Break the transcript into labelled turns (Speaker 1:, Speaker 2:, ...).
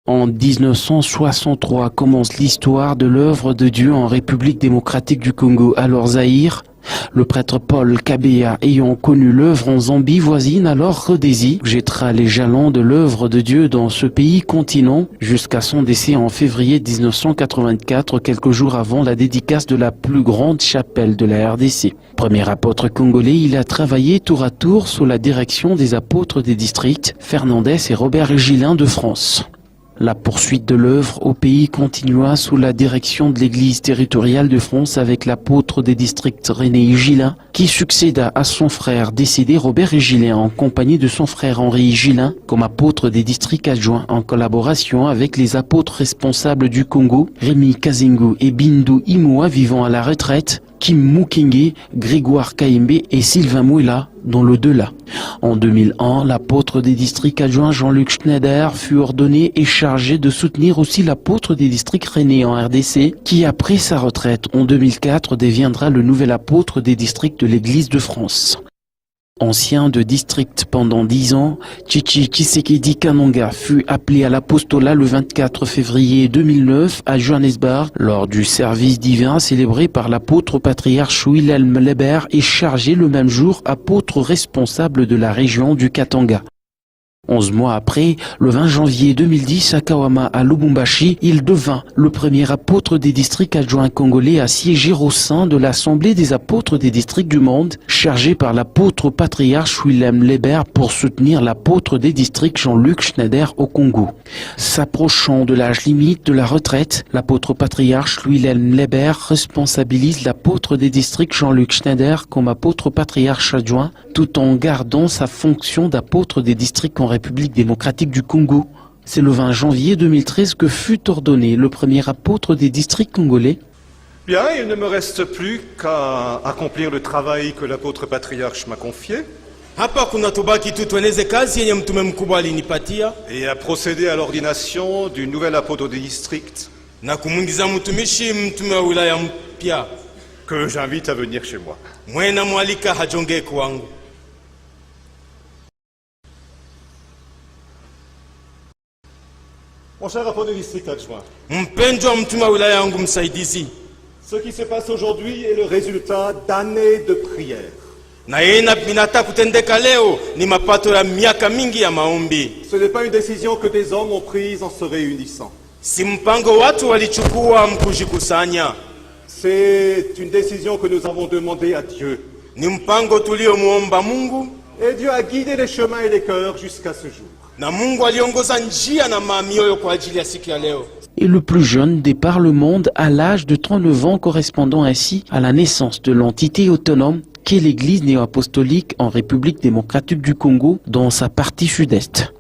Speaker 1: En 1963 commence l'histoire de l'œuvre de Dieu en République démocratique du Congo, alors Zaïre. Le prêtre Paul Kabea, ayant connu l'œuvre en Zambie voisine, alors Rhodésie, jettera les jalons de l'œuvre de Dieu dans ce pays continent jusqu'à son décès en février 1984, quelques jours avant la dédicace de la plus grande chapelle de la RDC. Premier apôtre congolais, il a travaillé tour à tour sous la direction des apôtres des districts Fernandez et Robert Gillin de France. La poursuite de l'œuvre au pays continua sous la direction de l'Église territoriale de France avec l'apôtre des districts René Gillin, qui succéda à son frère décédé Robert Gillin en compagnie de son frère Henri Gillin comme apôtre des districts adjoints en collaboration avec les apôtres responsables du Congo, Rémi Kazengo et Bindu Imoa vivant à la retraite, Kim Mukenge, Grégoire Kaembe et Sylvain Mouela dans l'au-delà. En 2001, l'apôtre des districts adjoints Jean-Luc Schneider fut ordonné et chargé de soutenir aussi l'apôtre des districts René en RDC, qui après sa retraite en 2004 deviendra le nouvel apôtre des districts de l'Église de France. Ancien de district pendant 10 ans, Chichi Tshisekedi Kanonga fut appelé à l'apostolat le 24 février 2009 à Johannesburg lors du service divin célébré par l'apôtre patriarche Wilhelm Leber et chargé le même jour apôtre responsable de la région du Katanga. 11 mois après, le 20 janvier 2010 à Kawama à Lubumbashi, il devint le premier apôtre des districts adjoints congolais à siéger au sein de l'Assemblée des apôtres des districts du monde, chargé par l'apôtre patriarche Wilhelm Leber pour soutenir l'apôtre des districts Jean-Luc Schneider au Congo. S'approchant de l'âge limite de la retraite, l'apôtre patriarche Wilhelm Leber responsabilise l'apôtre des districts Jean-Luc Schneider comme apôtre patriarche adjoint, tout en gardant sa fonction d'apôtre des districts en République démocratique du Congo. C'est le 20 janvier 2013 que fut ordonné le premier apôtre des districts congolais.
Speaker 2: Bien, il ne me reste plus qu'à accomplir le travail que l'apôtre patriarche m'a confié et à procéder à l'ordination du nouvel apôtre des districts que j'invite à venir chez moi. Mon cher apôtre de district adjoint, ce qui se passe aujourd'hui est le résultat d'années de prières. Ce n'est pas une décision que des hommes ont prise en se réunissant. C'est une décision que nous avons demandée à Dieu. Et Dieu a guidé les chemins et les cœurs jusqu'à ce jour.
Speaker 1: Et le plus jeune départ le monde à l'âge de 39 ans, correspondant ainsi à la naissance de l'entité autonome qu'est l'Église néo-apostolique en République démocratique du Congo dans sa partie sud-est.